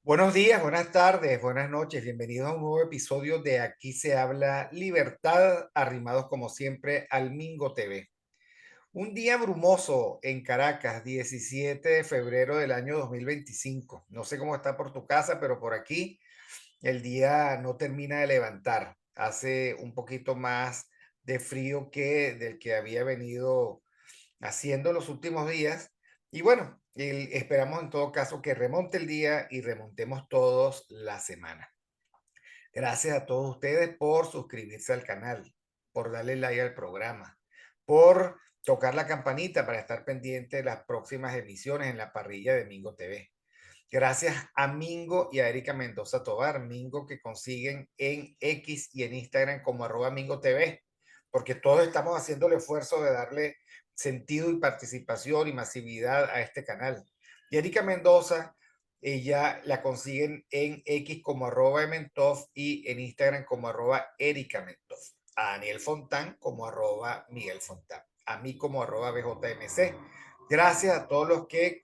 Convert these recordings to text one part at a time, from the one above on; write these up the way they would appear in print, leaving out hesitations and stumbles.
Buenos días, buenas tardes, buenas noches. Bienvenidos a un nuevo episodio de Aquí se habla libertad, arrimados como siempre al Mingo TV. Un día brumoso en Caracas, 17 de febrero del año 2025. No sé cómo está por tu casa, pero por aquí el día no termina de levantar. Hace un poquito más de frío que del que había venido haciendo los últimos días. Y bueno, esperamos en todo caso que remonte el día y remontemos todos la semana. Gracias a todos ustedes por suscribirse al canal, por darle like al programa, por tocar la campanita para estar pendiente de las próximas emisiones en la parrilla de Mingo TV. Gracias a Mingo y a Erika Mendoza Tobar, Mingo que consiguen en X y en Instagram como @Mingo TV, porque todos estamos haciendo el esfuerzo de darle sentido y participación y masividad a este canal. Y Erika Mendoza, ella la consiguen en X como @Ementov y en Instagram como @Erika Mentov. A Daniel Fontán como @Miguel Fontán. A mí como @BJMC. Gracias a todos los que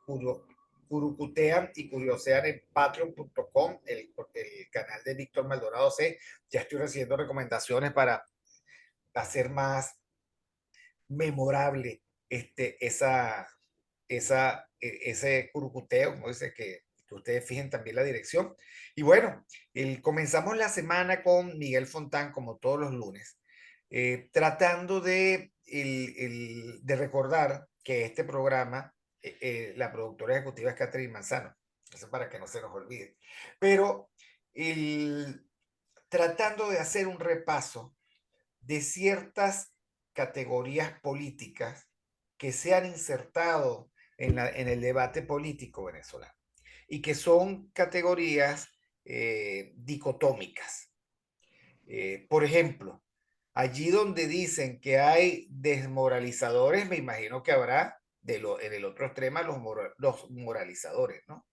curucutean y curiosean en patreon.com, el canal de Víctor Maldonado C. Ya estoy recibiendo recomendaciones para hacer más memorable ese curucuteo, como dice que ustedes fijen también la dirección. Y bueno, comenzamos la semana con Miguel Fontán, como todos los lunes, tratando de recordar que este programa, la productora ejecutiva es Catherine Manzano, eso para que no se nos olvide, pero el, tratando de hacer un repaso de ciertas categorías políticas que se han insertado en el debate político venezolano y que son categorías dicotómicas. Por ejemplo, allí donde dicen que hay desmoralizadores, me imagino que habrá en el otro extremo los moralizadores, ¿no?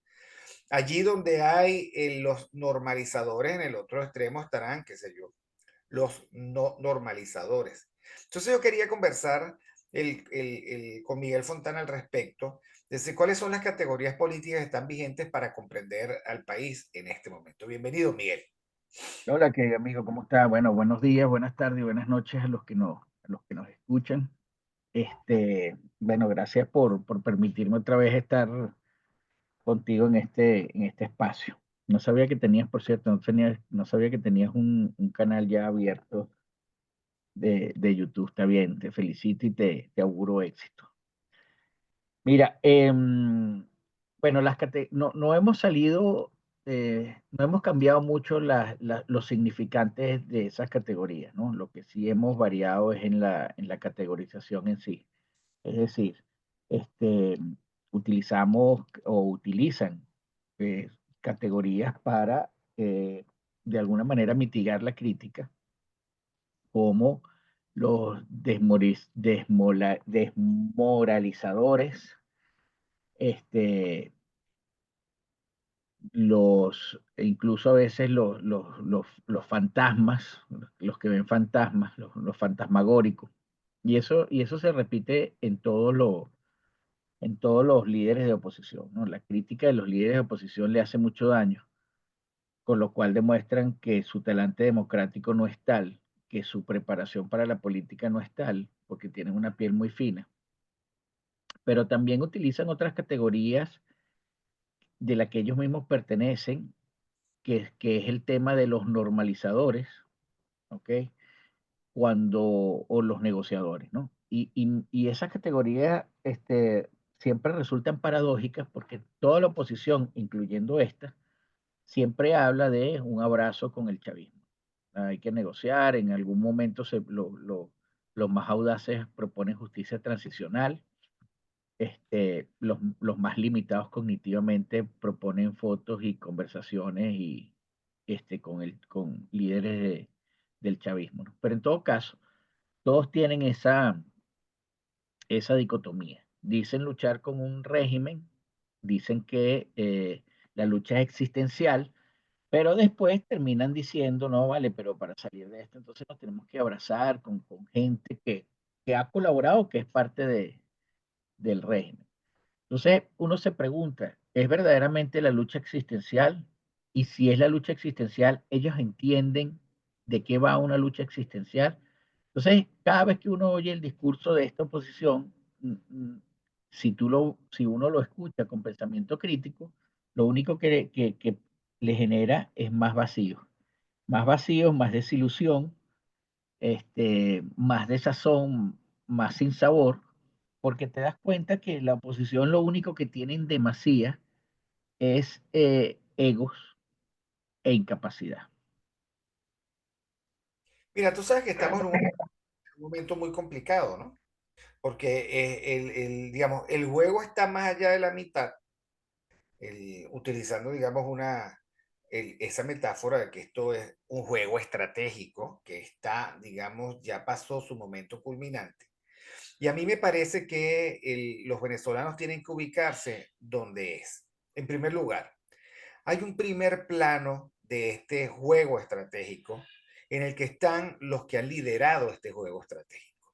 Allí donde hay los normalizadores, en el otro extremo estarán, qué sé yo, los no normalizadores. Entonces yo quería conversar con Miguel Fontana al respecto, de cuáles son las categorías políticas que están vigentes para comprender al país en este momento. Bienvenido, Miguel. Hola, querido amigo, ¿cómo está? Bueno, buenos días, buenas tardes y buenas noches a los que nos escuchan. Bueno, gracias por permitirme otra vez estar contigo en este espacio. No sabía que tenías, por cierto, no sabía que tenías un canal ya abierto de YouTube. Está bien, te felicito y te auguro éxito. Mira, bueno, no hemos salido, no hemos cambiado mucho los significantes de esas categorías, ¿no? Lo que sí hemos variado es en la categorización en sí. Es decir, este, utilizamos o utilizan eh, categorías para, de alguna manera, mitigar la crítica, como los desmoralizadores, este, incluso a veces los fantasmas, los que ven fantasmas, los fantasmagóricos. Y eso se repite en todos los líderes de oposición, ¿no? La crítica de los líderes de oposición le hace mucho daño, con lo cual demuestran que su talante democrático no es tal, que su preparación para la política no es tal, porque tienen una piel muy fina. Pero también utilizan otras categorías de las que ellos mismos pertenecen, que es el tema de los normalizadores, ¿ok? O los negociadores, ¿no? Y esas categorías siempre resultan paradójicas porque toda la oposición, incluyendo esta, siempre habla de un abrazo con el chavismo. Hay que negociar, en algún momento los más audaces proponen justicia transicional, los más limitados cognitivamente proponen fotos y conversaciones con líderes del chavismo, ¿no? Pero en todo caso, todos tienen esa dicotomía. Dicen luchar con un régimen, dicen que la lucha es existencial, pero después terminan diciendo, no, vale, pero para salir de esto, entonces nos tenemos que abrazar con gente que ha colaborado, que es parte del régimen. Entonces, uno se pregunta, ¿es verdaderamente la lucha existencial? y si es la lucha existencial, ellos entienden de qué va una lucha existencial. Entonces, cada vez que uno oye el discurso de esta oposición, si uno lo escucha con pensamiento crítico, lo único que le genera es más vacío, más desilusión, más desazón, más sinsabor, porque te das cuenta que la oposición lo único que tiene en demasía es egos e incapacidad. Mira, tú sabes que estamos en un momento muy complicado, ¿no? Porque digamos, el juego está más allá de la mitad, utilizando, digamos, esa metáfora de que esto es un juego estratégico que está, digamos, ya pasó su momento culminante. Y a mí me parece que los venezolanos tienen que ubicarse donde es. En primer lugar, hay un primer plano de este juego estratégico en el que están los que han liderado este juego estratégico.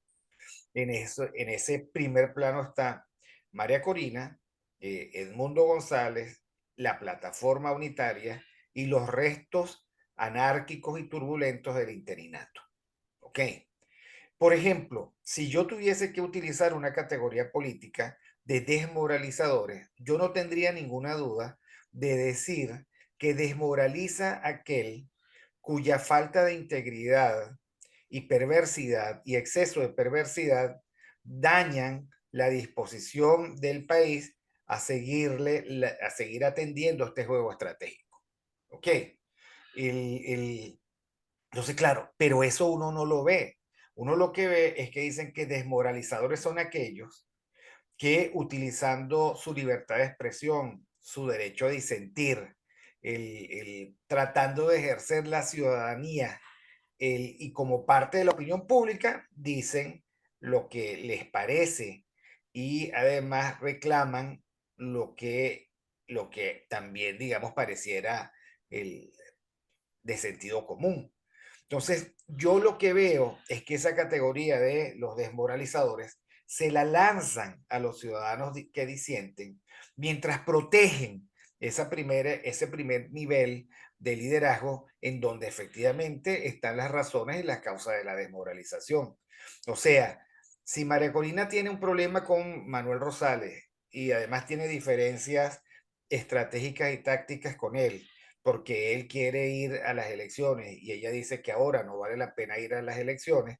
En ese primer plano está María Corina, Edmundo González, la plataforma unitaria y los restos anárquicos y turbulentos del interinato. ¿Ok? Por ejemplo, si yo tuviese que utilizar una categoría política de desmoralizadores, yo no tendría ninguna duda de decir que desmoraliza aquel cuya falta de integridad y perversidad y exceso de perversidad dañan la disposición del país a seguir atendiendo este juego estratégico. ¿Ok? El, el, entonces, claro, pero eso uno no lo ve. Uno lo que ve es que dicen que desmoralizadores son aquellos que utilizando su libertad de expresión, su derecho a disentir, tratando de ejercer la ciudadanía y como parte de la opinión pública, dicen lo que les parece y además reclaman lo que también, digamos, pareciera el, de sentido común. Entonces, yo lo que veo es que esa categoría de los desmoralizadores se la lanzan a los ciudadanos que disienten mientras protegen ese primer nivel de liderazgo en donde efectivamente están las razones y las causas de la desmoralización. O sea, si María Corina tiene un problema con Manuel Rosales y además tiene diferencias estratégicas y tácticas con él, porque él quiere ir a las elecciones y ella dice que ahora no vale la pena ir a las elecciones,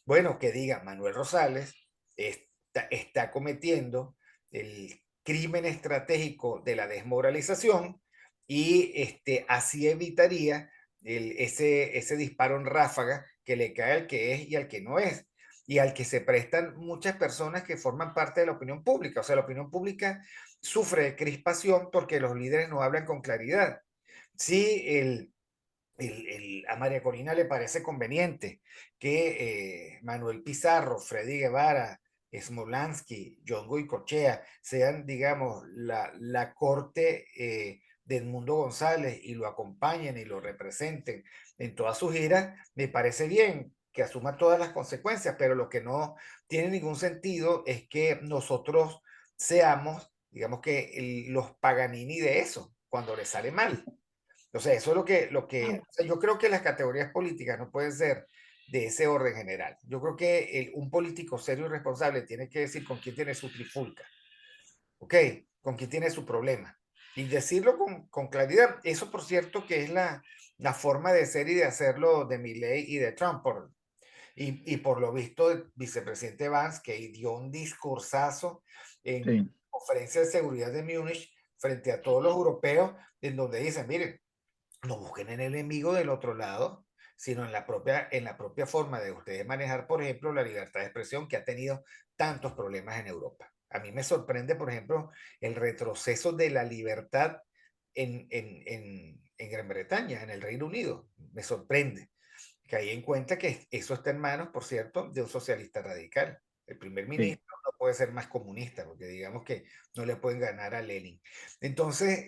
bueno, que diga Manuel Rosales está cometiendo el crimen estratégico de la desmoralización y así evitaría ese disparo en ráfaga que le cae al que es y al que no es y al que se prestan muchas personas que forman parte de la opinión pública. O sea, la opinión pública sufre de crispación porque los líderes no hablan con claridad. Sí, a María Corina le parece conveniente que Manuel Pizarro, Freddy Guevara, Smolansky, John Goycochea sean, digamos, la corte de Edmundo González y lo acompañen y lo representen en todas sus giras, me parece bien que asuma todas las consecuencias, pero lo que no tiene ningún sentido es que nosotros seamos, digamos que los Paganini de eso, cuando le sale mal. O sea, eso es o sea, yo creo que las categorías políticas no pueden ser de ese orden general. Yo creo que un político serio y responsable tiene que decir con quién tiene su trifulca, ¿ok? Con quién tiene su problema. Y decirlo con claridad. Eso, por cierto, que es la forma de ser y de hacerlo de Milley y de Trump. Y por lo visto, el vicepresidente Vance, que dio un discursazo en Sí, conferencia de seguridad de Múnich frente a todos los europeos, en donde dicen, miren, no busquen el enemigo del otro lado, sino en la propia forma de ustedes manejar, por ejemplo, la libertad de expresión que ha tenido tantos problemas en Europa. A mí me sorprende, por ejemplo, el retroceso de la libertad en Gran Bretaña, en el Reino Unido. Me sorprende que hay en cuenta que eso está en manos, por cierto, de un socialista radical. El primer sí. ministro no puede ser más comunista, porque digamos que no le pueden ganar a Lenin. Entonces,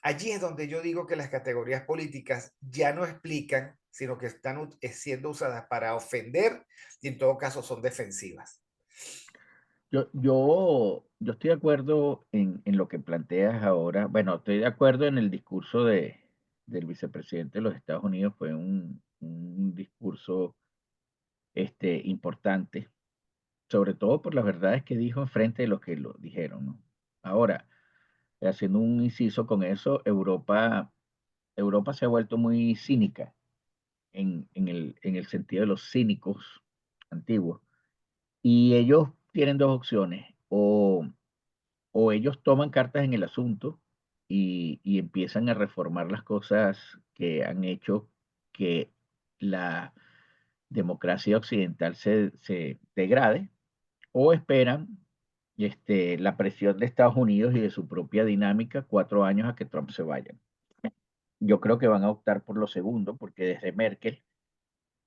allí es donde yo digo que las categorías políticas ya no explican, sino que están siendo usadas para ofender y en todo caso son defensivas. Yo estoy de acuerdo en lo que planteas ahora. Bueno, estoy de acuerdo en el discurso del vicepresidente de los Estados Unidos. Fue un discurso importante, sobre todo por las verdades que dijo en frente de los que lo dijeron, ¿no? Ahora, haciendo un inciso con eso, Europa se ha vuelto muy cínica en el sentido de los cínicos antiguos. Y ellos tienen dos opciones: o ellos toman cartas en el asunto y empiezan a reformar las cosas que han hecho que la democracia occidental se degrade, o esperan la presión de Estados Unidos y de su propia dinámica 4 años a que Trump se vaya. Yo creo que van a optar por lo segundo, porque desde Merkel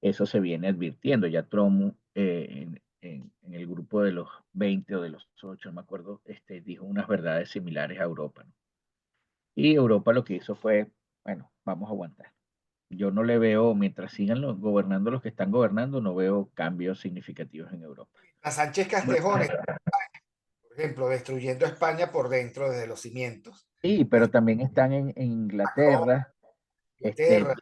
eso se viene advirtiendo. Ya Trump, en el grupo de los 20 o de los 8, no me acuerdo, dijo unas verdades similares a Europa, ¿no? Y Europa lo que hizo fue, bueno, vamos a aguantar. Yo no le veo, mientras sigan gobernando los que están gobernando, no veo cambios significativos en Europa. A Sánchez Castejón, por ejemplo, destruyendo España por dentro desde los cimientos. Sí, pero también están en Macron, Inglaterra, Inglaterra,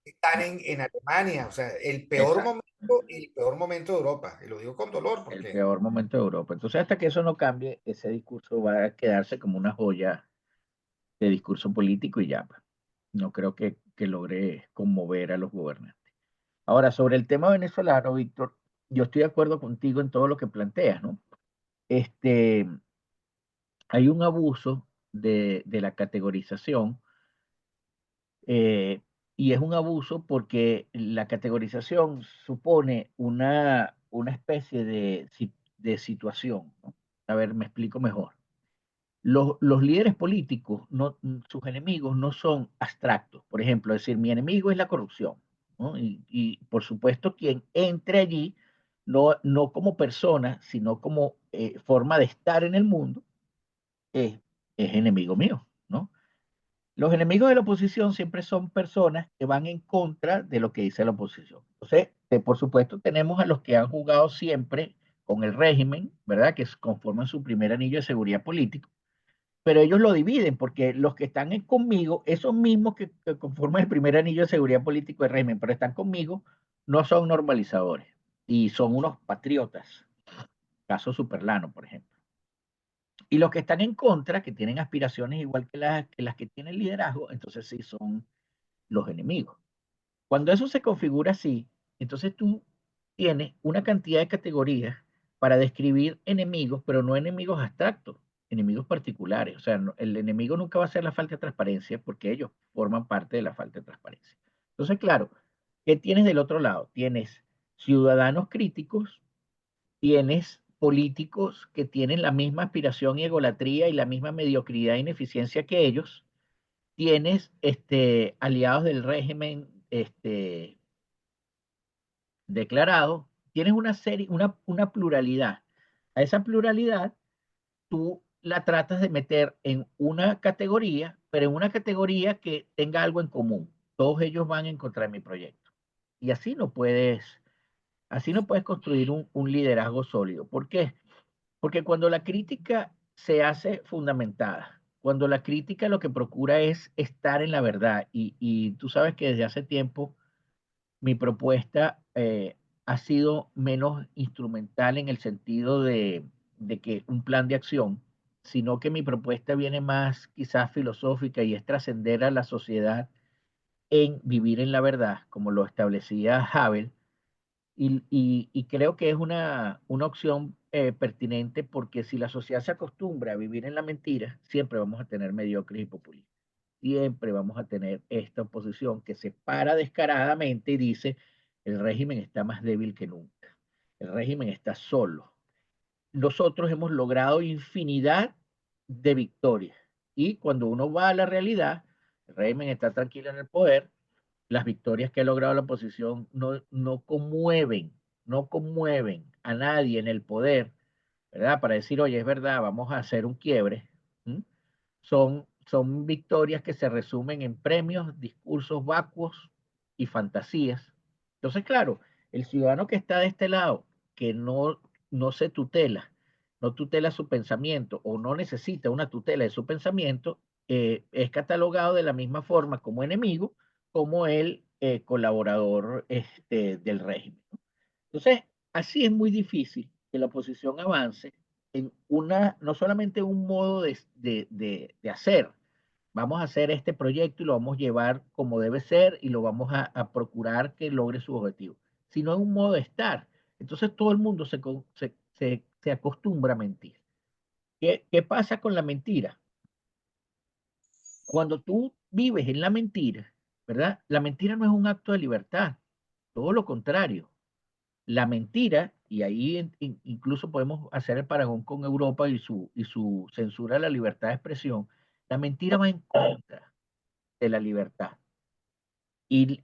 y están en Alemania, o sea, exacto, el peor momento de Europa. Y lo digo con dolor el porque peor momento de Europa. Entonces, hasta que eso no cambie, ese discurso va a quedarse como una joya de discurso político y ya, pues. No creo que logre conmover a los gobernantes. Ahora, sobre el tema venezolano, Víctor, yo estoy de acuerdo contigo en todo lo que planteas, ¿no? Este, Hay un abuso de la categorización, eh, y es un abuso porque la categorización supone una especie de situación, ¿no? A ver, me explico mejor. Los líderes políticos, sus enemigos no son abstractos. Por ejemplo, decir, mi enemigo es la corrupción, ¿no? Y, por supuesto, quien entre allí, no como persona, sino como forma de estar en el mundo, es, es enemigo mío, ¿no? Los enemigos de la oposición siempre son personas que van en contra de lo que dice la oposición. Entonces, por supuesto, tenemos a los que han jugado siempre con el régimen, ¿verdad? Que conforman su primer anillo de seguridad político, pero ellos lo dividen porque los que están conmigo, esos mismos que conforman el primer anillo de seguridad político del régimen, pero están conmigo, no son normalizadores y son unos patriotas. Caso Superlano, por ejemplo. Y los que están en contra, que tienen aspiraciones igual que las que tiene el liderazgo, entonces sí son los enemigos. Cuando eso se configura así, entonces tú tienes una cantidad de categorías para describir enemigos, pero no enemigos abstractos, enemigos particulares. O sea, el enemigo nunca va a ser la falta de transparencia porque ellos forman parte de la falta de transparencia. Entonces, claro, ¿qué tienes del otro lado? Tienes ciudadanos críticos, tienes políticos que tienen la misma aspiración y egolatría y la misma mediocridad e ineficiencia que ellos, tienes aliados del régimen declarado, tienes una serie, una pluralidad. A esa pluralidad tú la tratas de meter en una categoría, pero en una categoría que tenga algo en común. Todos ellos van en contra de mi proyecto. Y así no puedes construir un liderazgo sólido. ¿Por qué? Porque cuando la crítica se hace fundamentada, cuando la crítica lo que procura es estar en la verdad, y tú sabes que desde hace tiempo mi propuesta ha sido menos instrumental en el sentido de que un plan de acción, sino que mi propuesta viene más quizás filosófica y es trascender a la sociedad en vivir en la verdad, como lo establecía Havel, y creo que es una opción pertinente, porque si la sociedad se acostumbra a vivir en la mentira, siempre vamos a tener mediocres y populistas. Siempre vamos a tener esta oposición que se para descaradamente y dice, el régimen está más débil que nunca, el régimen está solo. Nosotros hemos logrado infinidad de victorias, y cuando uno va a la realidad, el régimen está tranquilo en el poder, las victorias que ha logrado la oposición no conmueven a nadie en el poder, ¿verdad? Para decir, oye, es verdad, vamos a hacer un quiebre. ¿Mm? Son victorias que se resumen en premios, discursos vacuos y fantasías. Entonces, claro, el ciudadano que está de este lado, que no se tutela, no tutela su pensamiento o no necesita una tutela de su pensamiento, es catalogado de la misma forma como enemigo, como el colaborador del régimen. Entonces, así es muy difícil que la oposición avance en no solamente en un modo de hacer, vamos a hacer este proyecto y lo vamos a llevar como debe ser y lo vamos a procurar que logre su objetivo, sino en un modo de estar. Entonces todo el mundo se acostumbra a mentir. ¿Qué pasa con la mentira? Cuando tú vives en la mentira, ¿verdad? La mentira no es un acto de libertad, todo lo contrario. La mentira, y ahí incluso podemos hacer el paragón con Europa y su censura a la libertad de expresión, la mentira va en contra de la libertad. Y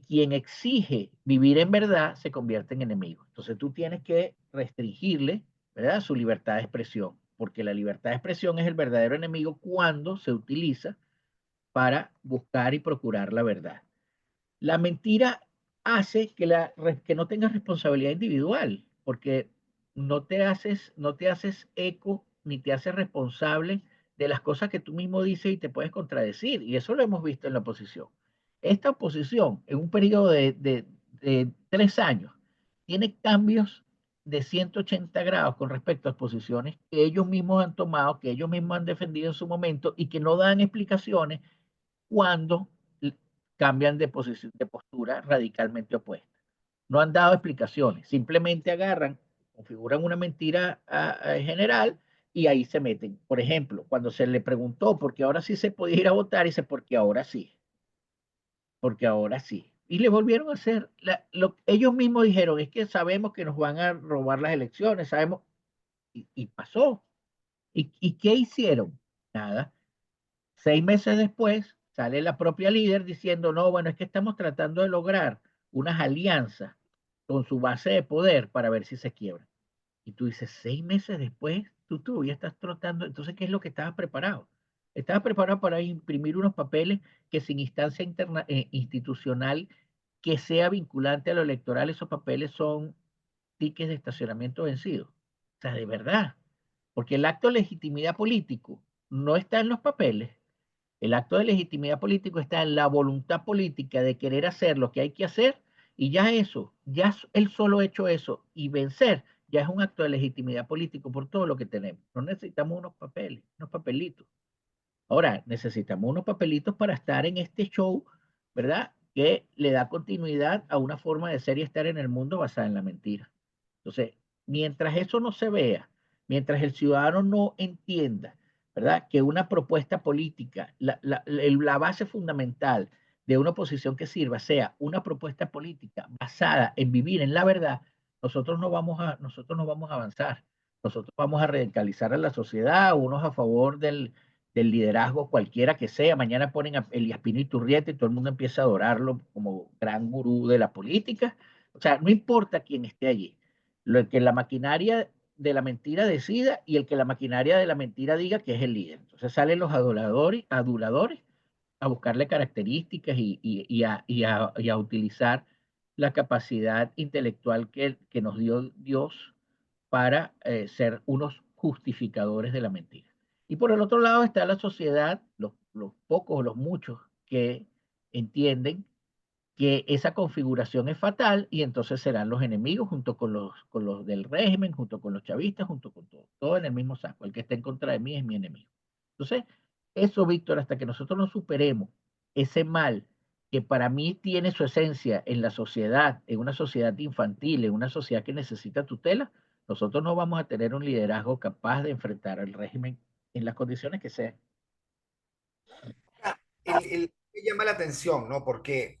quien exige vivir en verdad se convierte en enemigo. Entonces tú tienes que restringirle, ¿verdad?, su libertad de expresión, porque la libertad de expresión es el verdadero enemigo cuando se utiliza para buscar y procurar la verdad. La mentira hace que no tengas responsabilidad individual, porque no te haces eco ni te haces responsable de las cosas que tú mismo dices y te puedes contradecir. Y eso lo hemos visto en la oposición. Esta oposición, en un periodo de 3 años, tiene cambios de 180 grados con respecto a posiciones que ellos mismos han tomado, que ellos mismos han defendido en su momento y que no dan explicaciones cuando cambian de postura radicalmente opuesta. No han dado explicaciones, simplemente agarran, configuran una mentira general y ahí se meten. Por ejemplo, cuando se le preguntó por qué ahora sí se podía ir a votar, dice porque ahora sí, porque ahora sí. Y le volvieron a hacer, ellos mismos dijeron, es que sabemos que nos van a robar las elecciones, sabemos, y pasó. ¿Y qué hicieron? Nada. 6 meses después sale la propia líder diciendo, no, bueno, es que estamos tratando de lograr unas alianzas con su base de poder para ver si se quiebra. Y tú dices, 6 meses después, tú todavía estás tratando, entonces, ¿qué es lo que estabas preparado? Estabas preparado para imprimir unos papeles que sin instancia institucional que sea vinculante a lo electoral, esos papeles son tickets de estacionamiento vencidos. O sea, de verdad, porque el acto de legitimidad político no está en los papeles, el acto de legitimidad político está en la voluntad política de querer hacer lo que hay que hacer y ya eso, ya el solo hecho eso y vencer, ya es un acto de legitimidad político por todo lo que tenemos. No necesitamos unos papeles, unos papelitos. Ahora, necesitamos unos papelitos para estar en este show, ¿verdad? Que le da continuidad a una forma de ser y estar en el mundo basada en la mentira. Entonces, mientras eso no se vea, mientras el ciudadano no entienda, ¿verdad? Que una propuesta política, la base fundamental de una oposición que sirva sea una propuesta política basada en vivir en la verdad, nosotros no vamos a avanzar. Nosotros vamos a radicalizar a la sociedad, unos a favor del liderazgo cualquiera que sea. Mañana ponen a Elías Pino Iturrieta y todo el mundo empieza a adorarlo como gran gurú de la política. O sea, no importa quién esté allí. Lo que la maquinaria de la mentira decida y el que la maquinaria de la mentira diga que es el líder. Entonces salen los aduladores a buscarle características y a utilizar la capacidad intelectual que nos dio Dios para ser unos justificadores de la mentira. Y por el otro lado está la sociedad, los pocos o los muchos que entienden que esa configuración es fatal y entonces serán los enemigos junto con los del régimen, junto con los chavistas, junto con todo en el mismo saco. El que esté en contra de mí es mi enemigo. Entonces, eso, Víctor, hasta que nosotros no superemos ese mal que para mí tiene su esencia en la sociedad, en una sociedad infantil, en una sociedad que necesita tutela, nosotros no vamos a tener un liderazgo capaz de enfrentar al régimen en las condiciones que sean. Me llama la atención, ¿no? Porque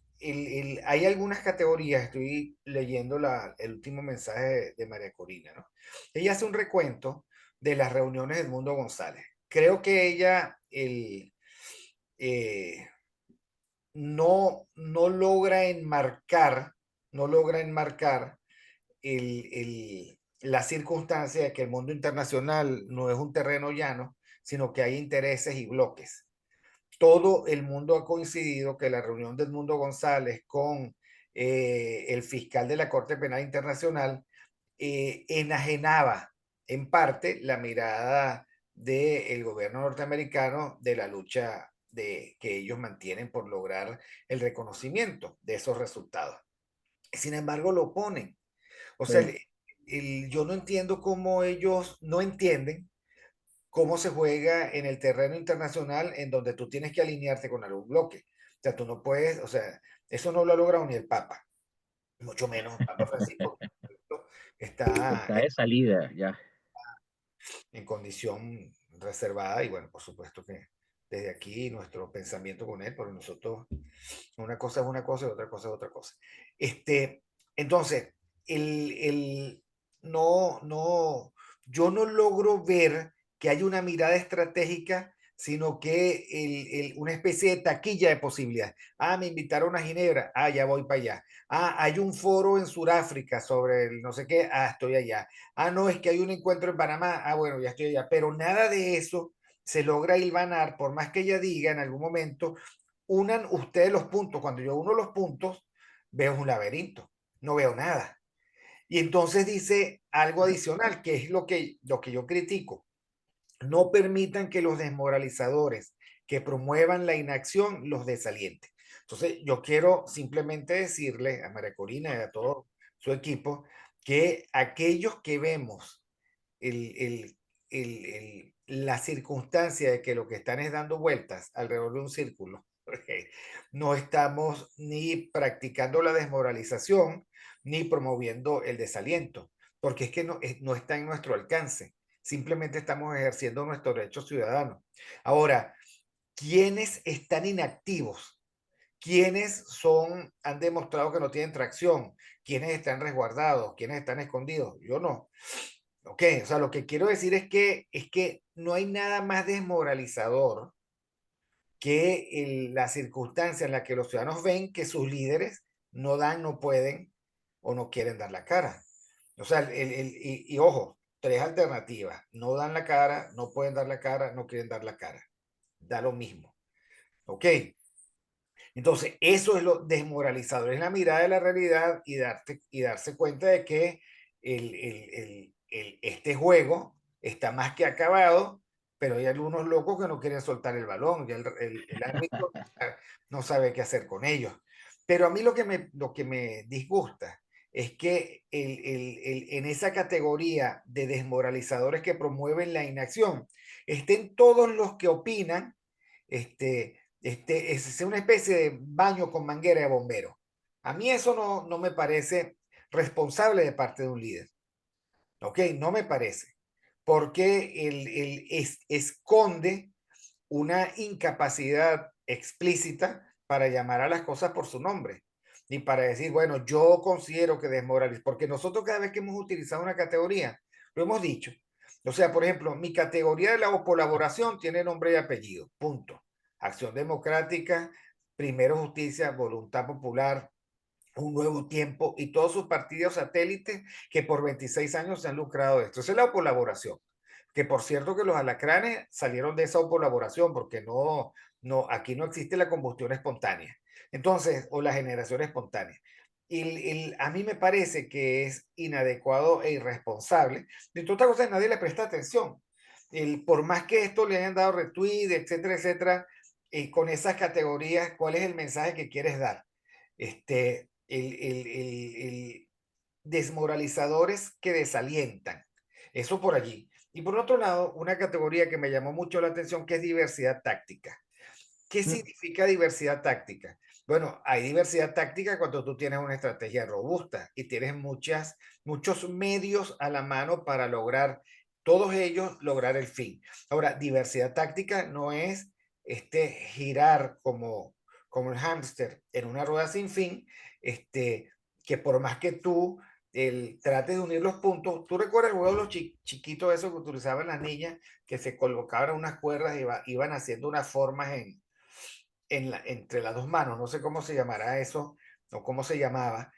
hay algunas categorías, estoy leyendo el último mensaje de María Corina, ¿no? Ella hace un recuento de las reuniones del Mundo González. Creo que ella eh, no logra enmarcar, no logra enmarcar la circunstancia de que el mundo internacional no es un terreno llano, sino que hay intereses y bloques. Todo el mundo ha coincidido que la reunión del Mundo González con el fiscal de la Corte Penal Internacional enajenaba en parte la mirada del gobierno norteamericano de la lucha que ellos mantienen por lograr el reconocimiento de esos resultados. Sin embargo, lo ponen. O sea, Sí, yo no entiendo cómo ellos no entienden cómo se juega en el terreno internacional en donde tú tienes que alinearte con algún bloque. O sea, tú no puedes, o sea, eso no lo ha logrado ni el Papa, mucho menos Papa Francisco, está está de salida ya. en condición reservada y bueno, por supuesto que desde aquí nuestro pensamiento con él, porque nosotros una cosa es una cosa y otra cosa es otra cosa. Este, entonces, el, no, no, yo no logro ver que haya una mirada estratégica, sino que una especie de taquilla de posibilidades. Ah, me invitaron a Ginebra, ah, ya voy para allá. Ah, hay un foro en Sudáfrica sobre el no sé qué, ah, estoy allá. Ah, no, es que hay un encuentro en Panamá, ah, bueno, ya estoy allá. Pero nada de eso se logra hilvanar, por más que ella diga en algún momento, unan ustedes los puntos. Cuando yo uno los puntos, veo un laberinto, no veo nada. Y entonces dice algo adicional, que es lo que yo critico. No permitan que los desmoralizadores que promuevan la inacción los desalienten. Entonces, yo quiero simplemente decirle a María Corina y a todo su equipo que aquellos que vemos el, el, la circunstancia de que lo que están es dando vueltas alrededor de un círculo, porque no estamos ni practicando la desmoralización ni promoviendo el desaliento, porque es que no está en nuestro alcance. Simplemente estamos ejerciendo nuestro derecho ciudadano. Ahora, ¿quiénes están inactivos? ¿Quiénes han demostrado que no tienen tracción? ¿Quiénes están resguardados? ¿Quiénes están escondidos? Yo no. Ok, o sea, lo que quiero decir es que no hay nada más desmoralizador que la circunstancia en la que los ciudadanos ven que sus líderes no dan, no pueden o no quieren dar la cara. O sea, y ojo, tres alternativas. No dan la cara, no pueden dar la cara, no quieren dar la cara. Da lo mismo. Ok, entonces, eso es lo desmoralizador, es la mirada de la realidad y darse cuenta de que este juego está más que acabado, pero hay algunos locos que no quieren soltar el balón y el árbitro no sabe qué hacer con ellos. Pero a mí lo que me disgusta es que en esa categoría de desmoralizadores que promueven la inacción estén todos los que opinan es una especie de baño con manguera de bombero. A mí eso no me parece responsable de parte de un líder. ¿Ok? No me parece. Porque esconde una incapacidad explícita para llamar a las cosas por su nombre. Y para decir, bueno, yo considero que desmoraliza. Porque nosotros cada vez que hemos utilizado una categoría, lo hemos dicho. O sea, por ejemplo, mi categoría de la colaboración tiene nombre y apellido. Punto. Acción Democrática, Primero Justicia, Voluntad Popular, Un Nuevo Tiempo y todos sus partidos satélites que por 26 años se han lucrado de esto. Esa es la colaboración. Que por cierto que los alacranes salieron de esa colaboración porque aquí no existe la combustión espontánea. Entonces, o la generación espontánea. A mí me parece que es inadecuado e irresponsable. De todas otras cosas, nadie le presta atención. Por más que esto le hayan dado retweet, etcétera, etcétera, con esas categorías, ¿cuál es el mensaje que quieres dar? El desmoralizadores que desalientan. Eso por allí. Y por otro lado, una categoría que me llamó mucho la atención que es diversidad táctica. ¿Qué Mm, significa diversidad táctica? Bueno, hay diversidad táctica cuando tú tienes una estrategia robusta y tienes muchos medios a la mano para lograr, todos ellos, lograr el fin. Ahora, diversidad táctica no es girar como el hámster en una rueda sin fin, que por más que tú trates de unir los puntos, tú recuerdas el juego de los chiquitos, esos que utilizaban las niñas, que se colocaban unas cuerdas y iban haciendo unas formas entre las dos manos, no sé cómo se llamará eso o cómo se llamaba,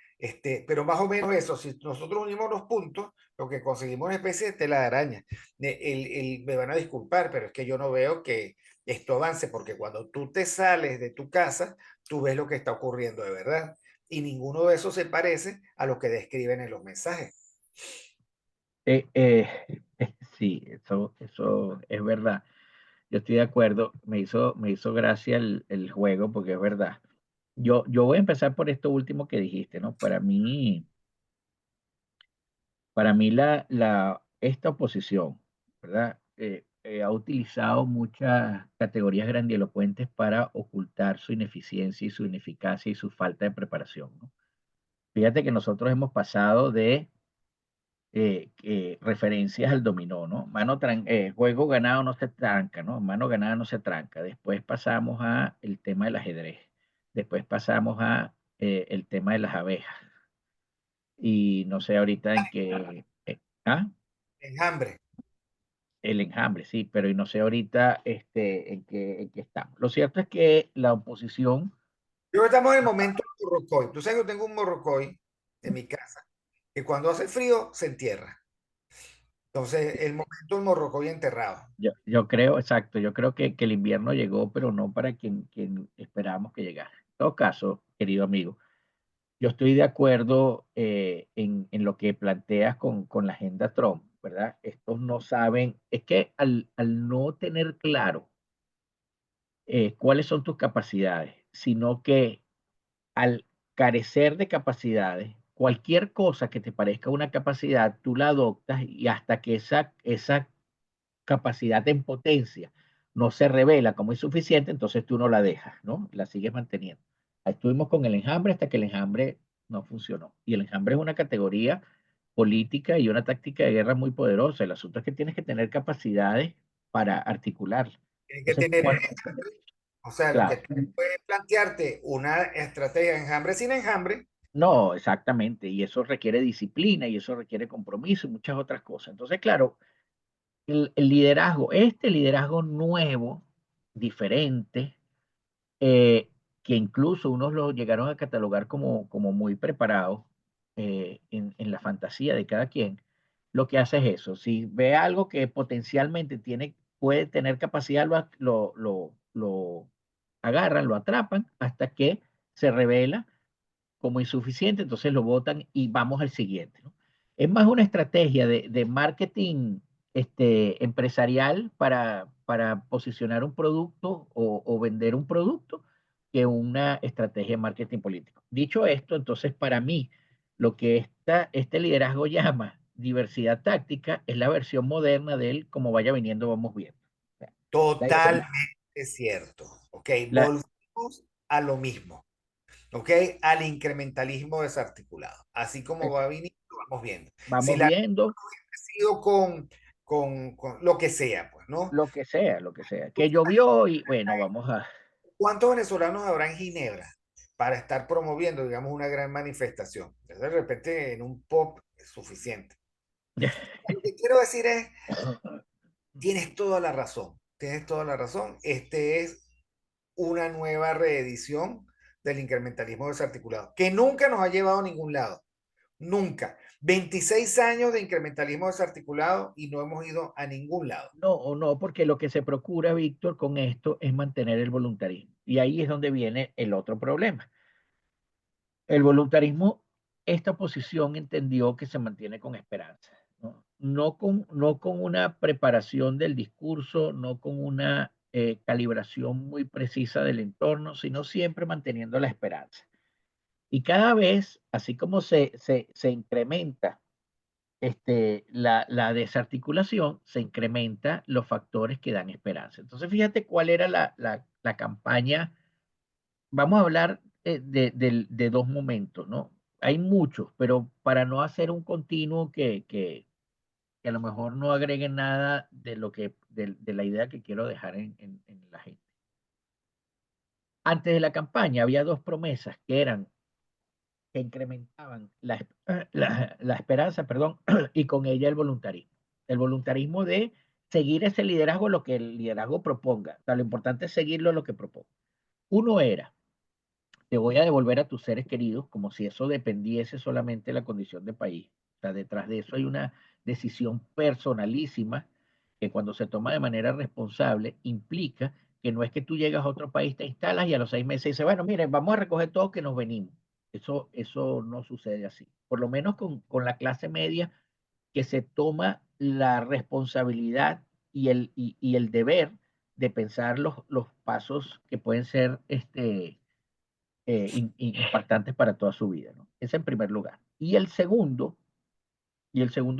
pero más o menos eso, si nosotros unimos los puntos, lo que conseguimos es una especie de tela de araña. Me van a disculpar, pero es que yo no veo que esto avance, porque cuando tú te sales de tu casa, tú ves lo que está ocurriendo de verdad, y ninguno de esos se parece a lo que describen en los mensajes. Eh, eh, sí, eso es verdad. Yo estoy de acuerdo. Me hizo gracia el juego porque es verdad. Yo voy a empezar por esto último que dijiste, ¿no? Para mí esta oposición, ¿verdad? Ha utilizado muchas categorías grandilocuentes para ocultar su ineficiencia y su ineficacia y su falta de preparación, ¿no? Fíjate que nosotros hemos pasado de referencias al dominó, ¿no? Juego ganado no se tranca, ¿no? Mano ganada no se tranca. Después pasamos a el tema del ajedrez. Después pasamos a el tema de las abejas. Y no sé ahorita en qué. ¿Ah? Enjambre. El enjambre, sí, pero y no sé ahorita en qué estamos. Lo cierto es que la oposición, Yo creo que estamos en el momento del morrocoy. Tú sabes que yo tengo un morrocoy en mi casa, que cuando hace frío se entierra. Entonces, el momento del morrocoy enterrado. yo creo, exacto, yo creo que el invierno llegó, pero no para quien esperábamos que llegara. En todo caso, querido amigo, yo estoy de acuerdo en lo que planteas con la agenda Trump, ¿verdad? Estos no saben, es que al no tener claro cuáles son tus capacidades, sino que al carecer de capacidades, cualquier cosa que te parezca una capacidad, tú la adoptas y hasta que esa capacidad en potencia no se revela como insuficiente, entonces tú no la dejas, ¿no? La sigues manteniendo. Ahí estuvimos con el enjambre hasta que el enjambre no funcionó. Y el enjambre es una categoría política y una táctica de guerra muy poderosa. El asunto es que tienes que tener capacidades para articularla. Tienes que Entonces, tener, o sea, lo que claro, tú puedes plantearte una estrategia de enjambre sin enjambre, no, exactamente. Y eso requiere disciplina y eso requiere compromiso y muchas otras cosas. Entonces, claro, el liderazgo, este liderazgo nuevo, diferente, eh, que incluso unos lo llegaron a catalogar como muy preparados en la fantasía de cada quien, lo que hace es eso. Si ve algo que potencialmente puede tener capacidad, lo agarran, lo atrapan hasta que se revela como insuficiente, entonces lo votan y vamos al siguiente, ¿no? Es más una estrategia de marketing empresarial para posicionar un producto o vender un producto que una estrategia de marketing político. Dicho esto, entonces para mí, lo que este liderazgo llama diversidad táctica es la versión moderna del como vaya viniendo, vamos viendo. O sea, la, totalmente cierto. Ok, la- volvemos a lo mismo. Ok, al incrementalismo desarticulado. Así como va viniendo, vamos viendo. Si vamos la viendo ha sido con lo que sea, pues, ¿no? lo que sea, que llovió y bueno, vamos a... ¿Cuántos venezolanos habrá en Ginebra para estar promoviendo, digamos, una gran manifestación? De repente en un pop es suficiente. Lo que quiero decir es, tienes toda la razón, tienes toda la razón. Este es una nueva reedición del incrementalismo desarticulado, que nunca nos ha llevado a ningún lado, nunca. 26 años de incrementalismo desarticulado y no hemos ido a ningún lado. No, o no, porque lo que se procura, Víctor, con esto es mantener el voluntarismo. Y ahí es donde viene el otro problema. El voluntarismo, esta oposición entendió que se mantiene con esperanza, ¿no? No con una preparación del discurso, no con una calibración muy precisa del entorno, sino siempre manteniendo la esperanza. Y cada vez, así como se incrementa la desarticulación, se incrementa los factores que dan esperanza. Entonces, fíjate cuál era la campaña. Vamos a hablar de dos momentos, ¿no? Hay muchos, pero para no hacer un continuo que a lo mejor no agregue nada de la idea que quiero dejar en la gente. Antes de la campaña había dos promesas que incrementaban la esperanza, perdón, y con ella el voluntarismo. El voluntarismo de seguir ese liderazgo, lo que el liderazgo proponga. O sea, lo importante es seguirlo lo que proponga. Uno era, te voy a devolver a tus seres queridos como si eso dependiese solamente de la condición de país. O sea, detrás de eso hay una decisión personalísima que cuando se toma de manera responsable implica que no es que tú llegas a otro país, te instalas y a los 6 meses dices, bueno, miren, vamos a recoger todo que nos venimos. Eso no sucede así. Por lo menos con la clase media que se toma la responsabilidad y el deber de pensar los pasos que pueden ser impactantes para toda su vida, ¿no? Ese en primer lugar. Y el segundo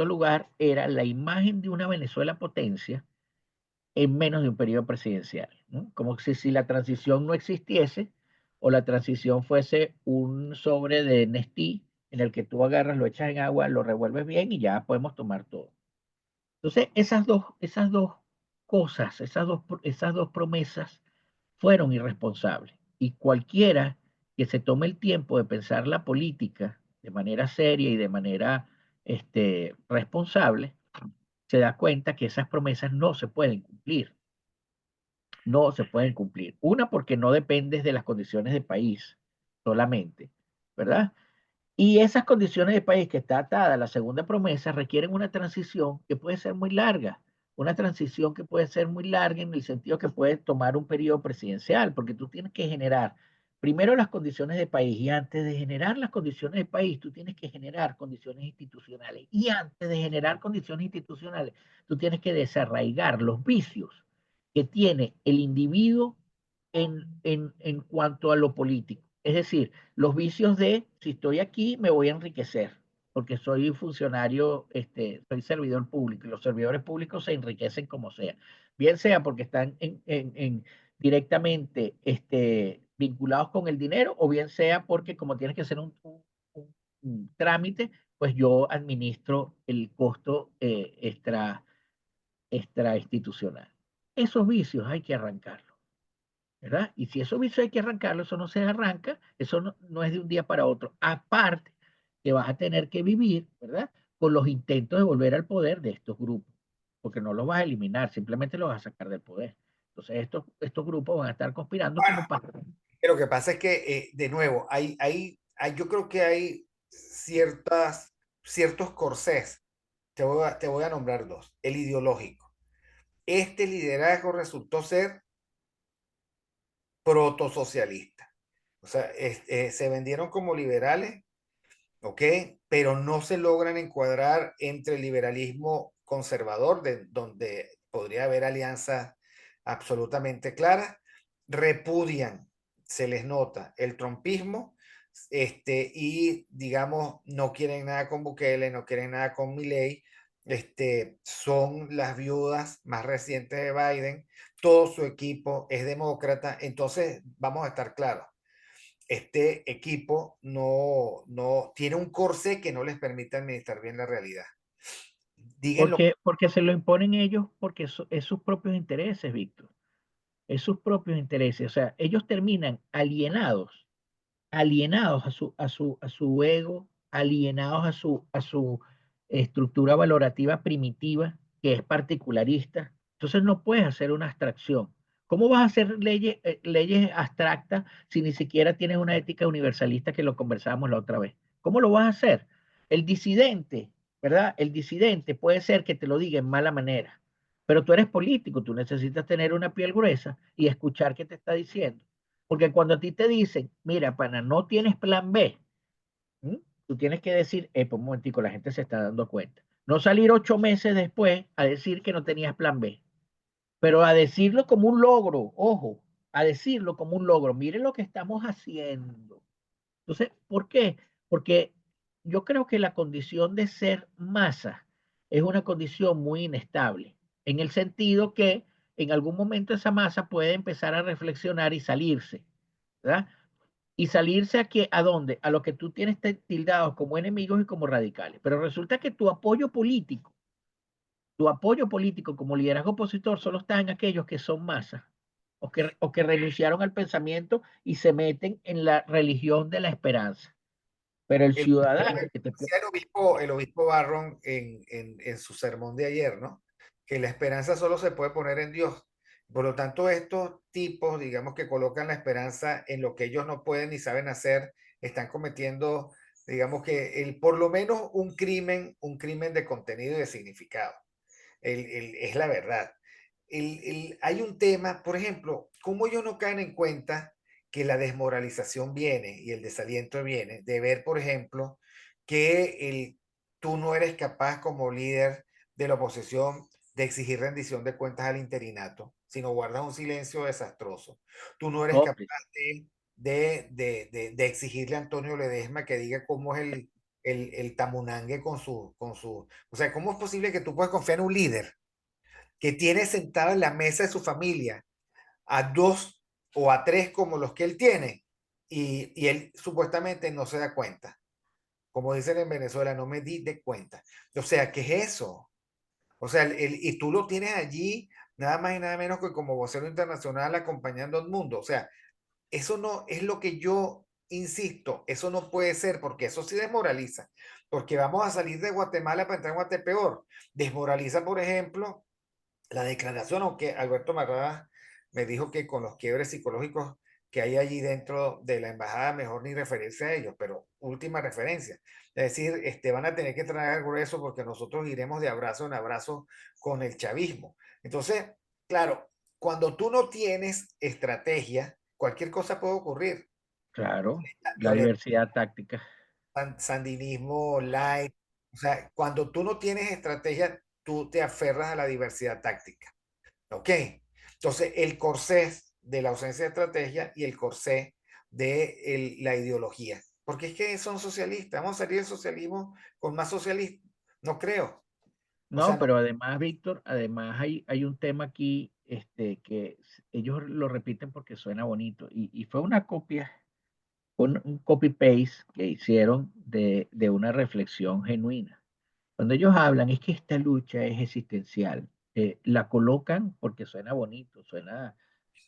lugar era la imagen de una Venezuela potencia en menos de un periodo presidencial, ¿no? Como si la transición no existiese o la transición fuese un sobre de Nestí en el que tú agarras, lo echas en agua, lo revuelves bien y ya podemos tomar todo. Entonces, esas dos cosas, esas dos promesas fueron irresponsables. Y cualquiera que se tome el tiempo de pensar la política de manera seria y de manera responsable, se da cuenta que esas promesas no se pueden cumplir. No se pueden cumplir. Una, porque no dependes de las condiciones de país solamente, ¿verdad? Y esas condiciones de país que está atada a la segunda promesa requieren una transición que puede ser muy larga, una transición que puede ser muy larga en el sentido que puede tomar un periodo presidencial, porque tú tienes que generar primero las condiciones de país y antes de generar las condiciones de país, tú tienes que generar condiciones institucionales y antes de generar condiciones institucionales, tú tienes que desarraigar los vicios que tiene el individuo en cuanto a lo político. Es decir, los vicios de si estoy aquí me voy a enriquecer, porque soy funcionario, soy servidor público y los servidores públicos se enriquecen como sea, bien sea porque están directamente vinculados con el dinero o bien sea porque como tienes que hacer un trámite, pues yo administro el costo extra institucional. Esos vicios hay que arrancarlos. ¿Verdad? Y si eso hay que arrancarlo, eso no se arranca, eso no es de un día para otro. Aparte, que vas a tener que vivir, ¿verdad? Con los intentos de volver al poder de estos grupos, porque no los vas a eliminar, simplemente los vas a sacar del poder. Entonces, estos grupos van a estar conspirando Bueno, como para... lo que pasa es que, de nuevo, yo creo que hay ciertos corsés. Te voy a nombrar dos. El ideológico. Este liderazgo resultó ser protosocialista. O sea, se vendieron como liberales, ¿ok? Pero no se logran encuadrar entre el liberalismo conservador, donde podría haber alianzas absolutamente claras, repudian, se les nota, el trumpismo, y digamos, no quieren nada con Bukele, no quieren nada con Milei, son las viudas más recientes de Biden, todo su equipo es demócrata, entonces vamos a estar claros, este equipo no tiene un corsé que no les permite administrar bien la realidad. Díganlo. Porque se lo imponen ellos, porque es sus propios intereses, Víctor. Es sus propios intereses. O sea, ellos terminan alienados a su ego, alienados a su estructura valorativa primitiva, que es particularista. Entonces no puedes hacer una abstracción. ¿Cómo vas a hacer leyes abstractas si ni siquiera tienes una ética universalista que lo conversábamos la otra vez? ¿Cómo lo vas a hacer? El disidente, ¿verdad? El disidente puede ser que te lo diga en mala manera, pero tú eres político, tú necesitas tener una piel gruesa y escuchar qué te está diciendo. Porque cuando a ti te dicen, mira, pana, no tienes plan B, ¿m? Tú tienes que decir, pues un momentico, la gente se está dando cuenta. No salir 8 meses después a decir que no tenías plan B, pero a decirlo como un logro, ojo, a decirlo como un logro. Miren lo que estamos haciendo. Entonces, ¿por qué? Porque yo creo que la condición de ser masa es una condición muy inestable, en el sentido que en algún momento esa masa puede empezar a reflexionar y salirse, ¿verdad? Y salirse ¿a dónde? A lo que tú tienes tildados como enemigos y como radicales. Pero resulta que tu apoyo político como liderazgo opositor solo está en aquellos que son masas o que renunciaron al pensamiento y se meten en la religión de la esperanza. Pero el El, ciudadano que te... decía el obispo Barron en su sermón de ayer, ¿no? Que la esperanza solo se puede poner en Dios. Por lo tanto, estos tipos, digamos, que colocan la esperanza en lo que ellos no pueden ni saben hacer, están cometiendo, digamos que por lo menos un crimen de contenido y de significado. Es la verdad. Hay un tema, por ejemplo, cómo ellos no caen en cuenta que la desmoralización viene y el desaliento viene de ver, por ejemplo, que tú no eres capaz como líder de la oposición de exigir rendición de cuentas al interinato, sino guardas un silencio desastroso. Tú no eres capaz Cómplice. de exigirle a Antonio Ledesma que diga cómo es el tamunangue con su. O sea, ¿cómo es posible que tú puedas confiar en un líder que tiene sentado en la mesa de su familia a dos o a tres como los que él tiene y él supuestamente no se da cuenta? Como dicen en Venezuela, no me di de cuenta. O sea, ¿qué es eso? O sea, y tú lo tienes allí nada más y nada menos que como vocero internacional acompañando al mundo. O sea, eso no es lo que yo insisto, eso no puede ser porque eso sí desmoraliza, porque vamos a salir de Guatemala para entrar en Guatepeor. Desmoraliza, por ejemplo, la declaración, aunque Alberto Marrada me dijo que con los quiebres psicológicos que hay allí dentro de la embajada, mejor ni referirse a ellos, pero última referencia. Es decir, van a tener que traer grueso porque nosotros iremos de abrazo en abrazo con el chavismo. Entonces, claro, cuando tú no tienes estrategia, cualquier cosa puede ocurrir. Claro, la Violeta, diversidad táctica. sandinismo, light. O sea, cuando tú no tienes estrategia, tú te aferras a la diversidad táctica. ¿Ok? Entonces, el corsé de la ausencia de estrategia y el corsé de la ideología. Porque es que son socialistas. Vamos a salir del socialismo con más socialistas. No creo. O sea, No, pero además, Víctor, además hay un tema aquí que ellos lo repiten porque suena bonito y fue una copia, un copy-paste que hicieron de una reflexión genuina. Cuando ellos hablan es que esta lucha es existencial. La colocan porque suena bonito, suena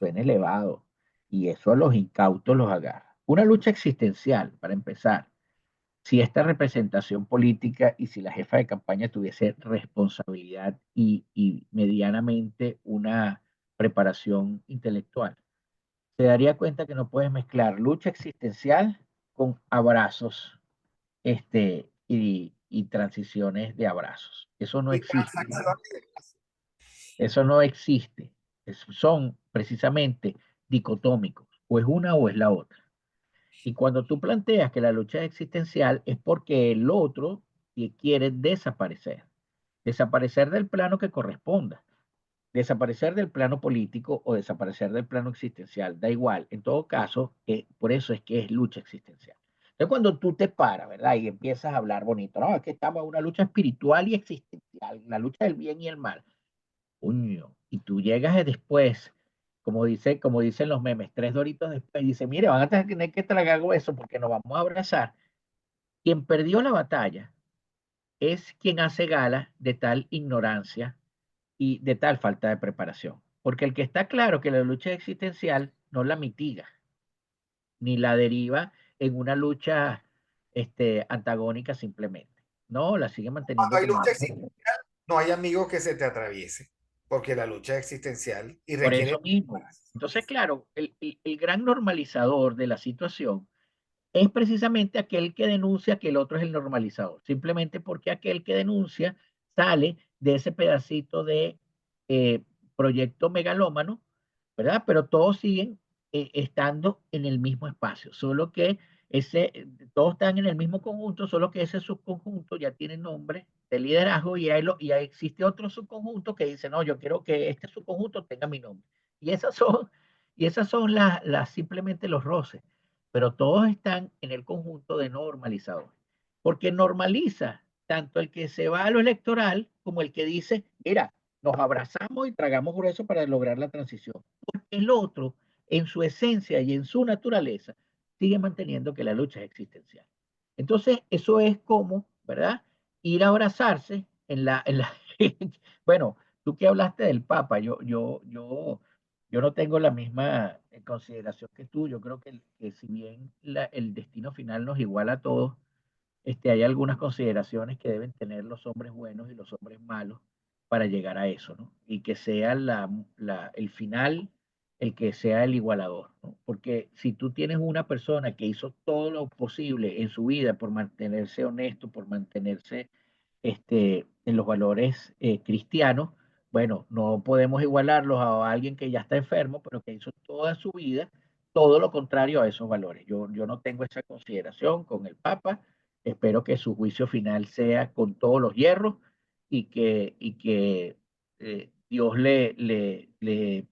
elevado y eso a los incautos los agarra. Una lucha existencial, para empezar, si esta representación política y si la jefa de campaña tuviese responsabilidad y medianamente una preparación intelectual, se daría cuenta que no puedes mezclar lucha existencial con abrazos y transiciones de abrazos. Eso no y existe. transacciones. Eso no existe. Son precisamente dicotómicos. O es una o es la otra. Y cuando tú planteas que la lucha es existencial es porque el otro quiere desaparecer. Desaparecer del plano que corresponda. Desaparecer del plano político o desaparecer del plano existencial. Da igual. En todo caso, por eso es que es lucha existencial. Entonces, cuando tú te paras, ¿verdad? Y empiezas a hablar bonito, no, es que estamos en una lucha espiritual y existencial, la lucha del bien y el mal. Coño, y tú llegas después, como dicen los memes, 3 doritos después, y dice, mire, van a tener que tragar hueso porque nos vamos a abrazar. Quien perdió la batalla es quien hace gala de tal ignorancia y de tal falta de preparación. Porque el que está claro que la lucha existencial no la mitiga, ni la deriva en una lucha antagónica simplemente. No, la sigue Cuando manteniendo hay como lucha una. existencial, no hay amigo que se te atraviese, porque la lucha es existencial y Por requiere eso mismo. Entonces, claro, el gran normalizador de la situación es precisamente aquel que denuncia que el otro es el normalizador, simplemente porque aquel que denuncia sale de ese pedacito de eh, proyecto megalómano, ¿verdad? Pero todos siguen estando en el mismo espacio, solo que todos están en el mismo conjunto, solo que ese subconjunto ya tiene nombre de liderazgo y ahí existe otro subconjunto que dice, no, yo quiero que este subconjunto tenga mi nombre. Y esas son simplemente los roces, pero todos están en el conjunto de normalizadores, porque normaliza tanto el que se va a lo electoral como el que dice, mira, nos abrazamos y tragamos grueso para lograr la transición. Porque el otro, en su esencia y en su naturaleza, sigue manteniendo que la lucha es existencial. Entonces, eso es como, ¿verdad? Ir a abrazarse bueno, tú que hablaste del Papa, yo no tengo la misma consideración que tú. Yo creo que si bien el destino final nos iguala a todos, hay algunas consideraciones que deben tener los hombres buenos y los hombres malos para llegar a eso, ¿no? Y que sea el final el que sea el igualador, ¿no? Porque si tú tienes una persona que hizo todo lo posible en su vida por mantenerse honesto, por mantenerse en los valores cristianos, bueno, no podemos igualarlos a alguien que ya está enfermo, pero que hizo toda su vida todo lo contrario a esos valores. Yo no tengo esa consideración con el Papa Espero que su juicio final sea con todos los hierros y que Dios le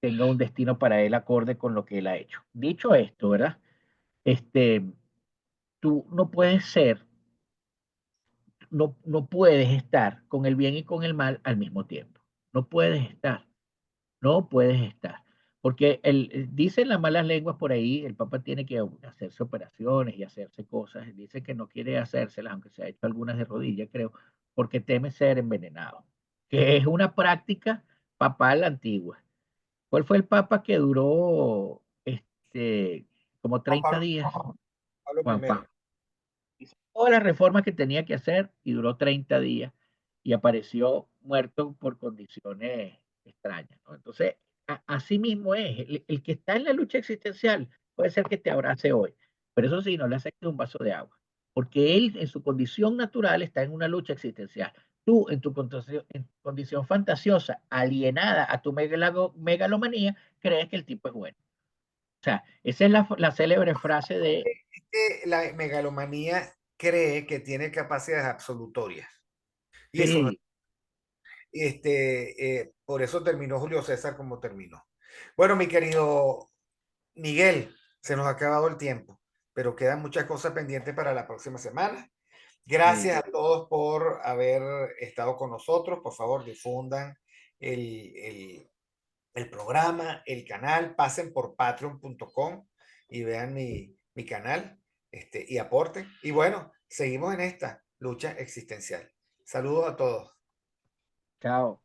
tenga un destino para él acorde con lo que él ha hecho. Dicho esto, ¿verdad? Este, tú no puedes ser, no puedes estar con el bien y con el mal al mismo tiempo. No puedes estar. No puedes estar. Porque dicen las malas lenguas por ahí, el Papa tiene que hacerse operaciones y hacerse cosas. Dice que no quiere hacérselas, aunque se ha hecho algunas de rodillas, creo, porque teme ser envenenado, que es una práctica papal antigua. ¿Cuál fue el Papa que duró como Juan 30 días? Pablo Juan primero. Pablo. Hizo todas las reformas que tenía que hacer y duró 30 días y apareció muerto por condiciones extrañas, ¿no? Entonces, así mismo es, el que está en la lucha existencial puede ser que te abrace hoy, pero eso sí, no le aceptes un vaso de agua, porque él en su condición natural está en una lucha existencial. Tú, en tu condición fantasiosa, alienada a tu megalomanía, crees que el tipo es bueno. O sea, esa es la célebre frase de, La megalomanía cree que tiene capacidades absolutorias. Y eso no, sí, por eso terminó Julio César como terminó. Bueno, mi querido Miguel, se nos ha acabado el tiempo, pero quedan muchas cosas pendientes para la próxima semana. sí, Gracias a todos por haber estado con nosotros. Por favor, difundan el, el, el programa, el canal, pasen por patreon.com y vean mi canal y aporten. Y bueno, seguimos en esta lucha existencial. Saludos a todos. chao.